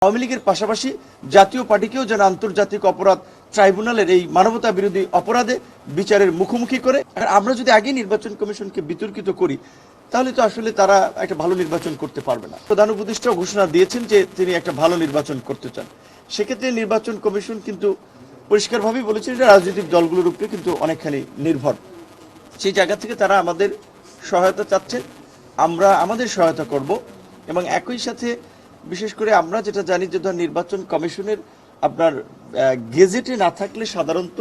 আওয়ামী লীগের পাশাপাশি জাতীয় পার্টিকেও যেন আন্তর্জাতিক অপরাধ ট্রাইব্যুনালের এই মানবতা বিরোধী অপরাধে বিচারের মুখোমুখি করে। আমরা যদি আগে নির্বাচন কমিশনকে বিতর্কিত করি তাহলে তো আসলে তারা একটা ভালো নির্বাচন করতে পারবে না। প্রধান উপদেষ্টা ঘোষণা দিয়েছেন যে তিনি একটা ভালো নির্বাচন করতে চান। সেক্ষেত্রে নির্বাচন কমিশন কিন্তু পরিষ্কারভাবেই বলেছেন যে রাজনৈতিক দলগুলোর উপরে কিন্তু অনেকখানি নির্ভর। সেই জায়গা থেকে তারা আমাদের সহায়তা চাচ্ছেন, আমরা আমাদের সহায়তা করব। এবং একই সাথে বিশেষ করে আমরা যেটা জানি যে ধর নির্বাচন কমিশনের আপনার গেজেটে না থাকলে সাধারণত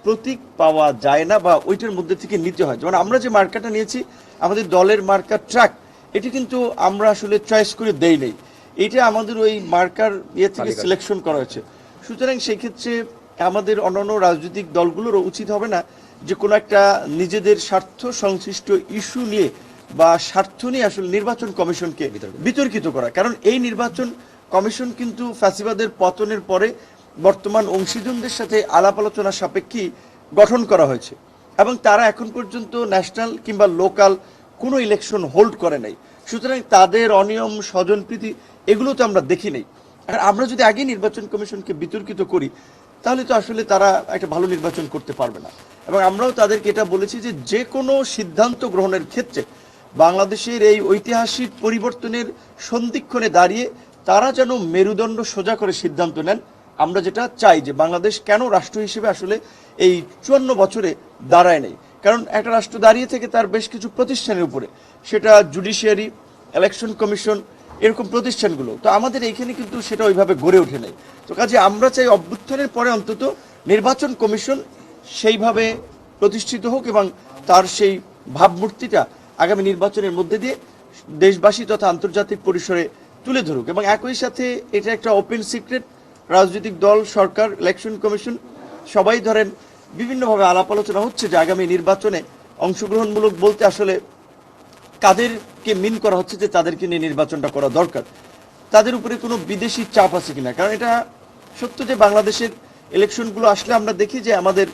প্রতীক পাওয়া যায় না বা ওইটার মধ্যে থেকে নিতে হয়। যেমন আমরা যে মার্কাটা নিয়েছি আমাদের দলের মার্কা ট্রাক, এটি কিন্তু আমরা আসলে চয়েস করে দেই নাই, এটা আমাদের ওই মার্কার ইয়ে থেকে সিলেকশন করা হয়েছে। সুতরাং সেই ক্ষেত্রে আমাদের অন্যান্য রাজনৈতিক দলগুলোরও উচিত হবে না যে কোনো একটা নিজেদের স্বার্থ সংশ্লিষ্ট ইস্যু নিয়ে বা স্বার্থ নিয়ে আসলে নির্বাচন কমিশনকে বিতর্কিত করা। কারণ এই নির্বাচন কমিশন কিন্তু ফ্যাসিবাদের পতনের পরে বর্তমান অংশীজনদের সাথে আলাপ আলোচনা সাপেক্ষে গঠন করা হয়েছে এবং তারা এখন পর্যন্ত ন্যাশনাল কিংবা লোকাল কোনো ইলেকশন হোল্ড করে নাই। সুতরাং তাদের অনিয়ম স্বজনপ্রীতি এগুলো তো আমরা দেখি নাই। আর আমরা যদি আগে নির্বাচন কমিশনকে বিতর্কিত করি তাহলে তো আসলে তারা একটা ভালো নির্বাচন করতে পারবে না। এবং আমরাও তাদেরকে এটা বলেছি যে যে কোনো সিদ্ধান্ত গ্রহণের ক্ষেত্রে বাংলাদেশের এই ঐতিহাসিক পরিবর্তনের সন্ধিক্ষণে দাঁড়িয়ে তারা যেন মেরুদণ্ড সোজা করে সিদ্ধান্ত নেন। আমরা যেটা চাই যে বাংলাদেশ কেন রাষ্ট্র হিসেবে আসলে এই 54 বছরে দাঁড়ায় নেই। কারণ একটা রাষ্ট্র দাঁড়িয়ে থেকে তার বেশ কিছু প্রতিষ্ঠানের উপরে, সেটা জুডিশিয়ারি, ইলেকশন কমিশন, এরকম প্রতিষ্ঠানগুলো, তো আমাদের এইখানে কিন্তু সেটা ওইভাবে গড়ে ওঠে নাই। তো কাজে আমরা চাই অভ্যুত্থানের পরে অন্তত নির্বাচন কমিশন সেইভাবে প্রতিষ্ঠিত হোক এবং তার সেই ভাবমূর্তিটা আগামী নির্বাচনের মধ্যে দিয়ে দেশবাসী তথা আন্তর্জাতিক পরিসরে তুলে ধরুক। এবং একই সাথে এটা একটা ওপেন সিক্রেট, রাজনৈতিক দল, সরকার, ইলেকশন কমিশন সবাই ধরেন বিভিন্নভাবে আলাপ আলোচনা হচ্ছে যে আগামী নির্বাচনে অংশগ্রহণমূলক বলতে আসলে কাদেরকে মিন করা হচ্ছে যে তাদেরকে নিয়ে নির্বাচনটা করা দরকার, তাদের উপরে কোনো বিদেশি চাপ আছে কিনা। কারণ এটা সত্য যে বাংলাদেশের ইলেকশনগুলো আসলে আমরা দেখি যে আমাদের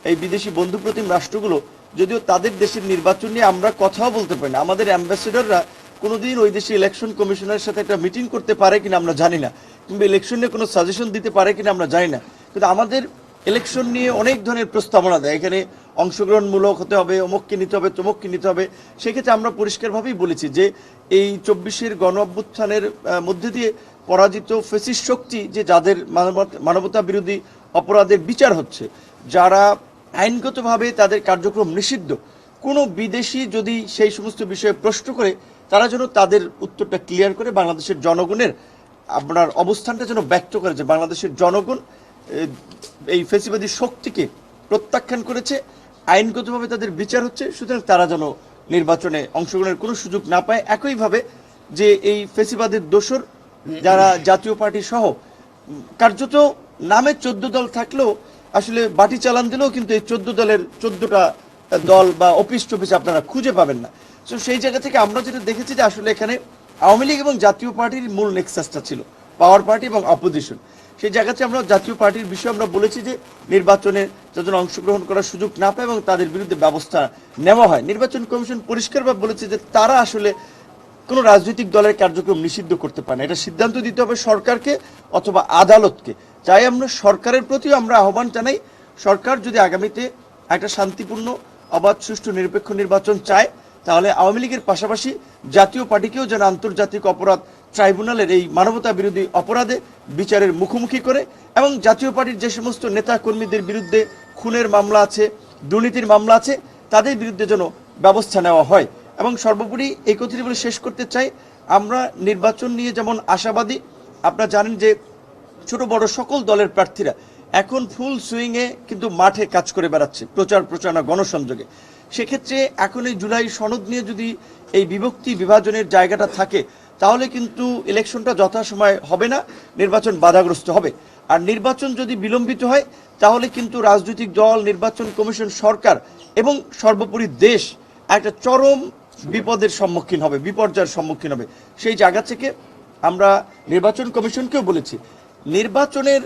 এই বিদেশি বন্ধুপ্রতিম রাষ্ট্রগুলো যদিও তাদের দেশের নির্বাচন নিয়ে আমরা কথাও বলতে পারি না, আমাদের অ্যাম্বাসেডররা কোনোদিন ওই দেশে ইলেকশন কমিশনের সাথে একটা মিটিং করতে পারে কিনা আমরা জানি না, কিংবা ইলেকশন নিয়ে কোনো সাজেশন দিতে পারে কিনা আমরা জানি না। কিন্তু আমাদের ইলেকশন নিয়ে অনেক ধরনের প্রস্তাবনা দেয়, এখানে অংশগ্রহণমূলক হতে হবে, অমুককে নিতে হবে, তমুককে নিতে হবে। সেক্ষেত্রে আমরা পরিষ্কারভাবেই বলেছি যে এই 24-এর গণ অভ্যুত্থানের মধ্যে দিয়ে পরাজিত ফ্যাসিস্ট শক্তি যে যাদের মানবতা বিরোধী অপরাধের বিচার হচ্ছে, যারা আইনগতভাবে তাদের কার্যক্রম নিষিদ্ধ, কোনো বিদেশি যদি সেই সমস্ত বিষয়ে প্রশ্ন করে তারা যেন তাদের উত্তরটা ক্লিয়ার করে বাংলাদেশের জনগণের আপনার অবস্থানটা যেন ব্যক্ত করে যে বাংলাদেশের জনগণ এই ফ্যাসিবাদী শক্তিকে প্রত্যাখ্যান করেছে, আইনগতভাবে তাদের বিচার হচ্ছে, সুতরাং তারা যেন নির্বাচনে অংশগ্রহণের কোনো সুযোগ না পায়। একইভাবে যে এই ফ্যাসিবাদের দোসর যারা জাতীয় পার্টি সহ কার্যত নামে 14 দল থাকলেও আসলে বাটি চালান দিলেও কিন্তু এই 14 দলের 14টা দল বা অফিস টফিস আপনারা খুঁজে পাবেন না। তো সেই জায়গা থেকে আমরা যেটা দেখেছি যে আসলে এখানে আওয়ামী লীগ এবং জাতীয় পার্টির মূল নেক্সাসটা ছিল পাওয়ার পার্টি এবং অপোজিশন। সেই জায়গাতে আমরা জাতীয় পার্টির বিষয়ে আমরা বলেছি যে নির্বাচনে যাদের অংশগ্রহণ করার সুযোগ না পায় এবং তাদের বিরুদ্ধে ব্যবস্থা নেওয়া হয়। নির্বাচন কমিশন পরিষ্কারভাবে বলেছে যে তারা আসলে কোনো রাজনৈতিক দলের কার্যক্রম নিষিদ্ধ করতে পারে না, এটা সিদ্ধান্ত দিতে হবে সরকারকে অথবা আদালতকে। চাই আমরা সরকারের প্রতিও আমরা আহ্বান জানাই, সরকার যদি আগামীতে একটা শান্তিপূর্ণ, অবাধ, সুষ্ঠু, নিরপেক্ষ নির্বাচন চায় তাহলে আওয়ামী লীগের পাশাপাশি জাতীয় পার্টিকেও যেন আন্তর্জাতিক অপরাধ ট্রাইব্যুনালের এই মানবতা বিরোধী অপরাধে বিচারের মুখোমুখি করে এবং জাতীয় পার্টির যে সমস্ত নেতা কর্মীদের বিরুদ্ধে খুনের মামলা আছে, দুর্নীতির মামলা আছে, তাদের বিরুদ্ধে যেন ব্যবস্থা নেওয়া হয়। এবং সর্বোপরি এই কথাটি বলে শেষ করতে চাই, আমরা নির্বাচন নিয়ে যেমন আশাবাদী, আপনারা জানেন যে ছোট বড় সকল দলের প্রার্থীরা এখন ফুল সুইংয়ে কিন্তু মাঠে কাজ করে বেড়াচ্ছে, প্রচার প্রচারণা, গণসংযোগে। সেক্ষেত্রে এখন এই জুলাই সনদ নিয়ে যদি এই বিভক্তি বিভাজনের জায়গাটা থাকে তাহলে কিন্তু ইলেকশনটা যথাসময়ে হবে না, নির্বাচন বাধাগ্রস্ত হবে। আর নির্বাচন যদি বিলম্বিত হয় তাহলে কিন্তু রাজনৈতিক দল, নির্বাচন কমিশন, সরকার এবং সর্বোপরি দেশ একটা চরম বিপদের সম্মুখীন হবে, বিপর্যয়ের সম্মুখীন হবে। সেই জায়গা থেকে আমরা নির্বাচন কমিশনকেও বলেছি নির্বাচনের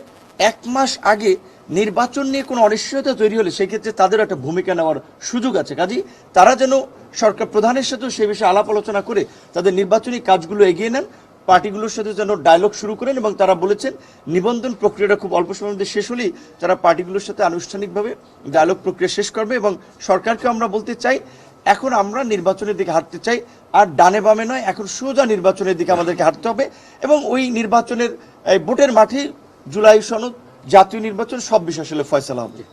1 মাস আগে নির্বাচন নিয়ে কোনো অনিশ্চয়তা তৈরি হলে সেক্ষেত্রে তাদের একটা ভূমিকা নেওয়ার সুযোগ আছে। কাজেই তারা যেন সরকার প্রধানের সাথেও সে বিষয়ে আলাপ আলোচনা করে তাদের নির্বাচনী কাজগুলো এগিয়ে নেন, পার্টিগুলোর সাথে যেন ডায়লগ শুরু করেন, এবং তারা বলেছেন নিবন্ধন প্রক্রিয়াটা খুব অল্প সময়ের মধ্যে শেষ হলেই তারা পার্টিগুলোর সাথে আনুষ্ঠানিকভাবে ডায়লগ প্রক্রিয়া শেষ করবে। এবং সরকারকে আমরা বলতে চাই, এখন আমরা নির্বাচনের দিকে হাঁটতে চাই, আর ডানে বামে নয়, এখন সোজা নির্বাচনের দিকে আমাদেরকে হাঁটতে হবে। এবং ওই নির্বাচনের ভোটের মাঠে জুলাই সনদ, জাতীয় নির্বাচন, সব বিষয় আসলে ফয়সালা হবে।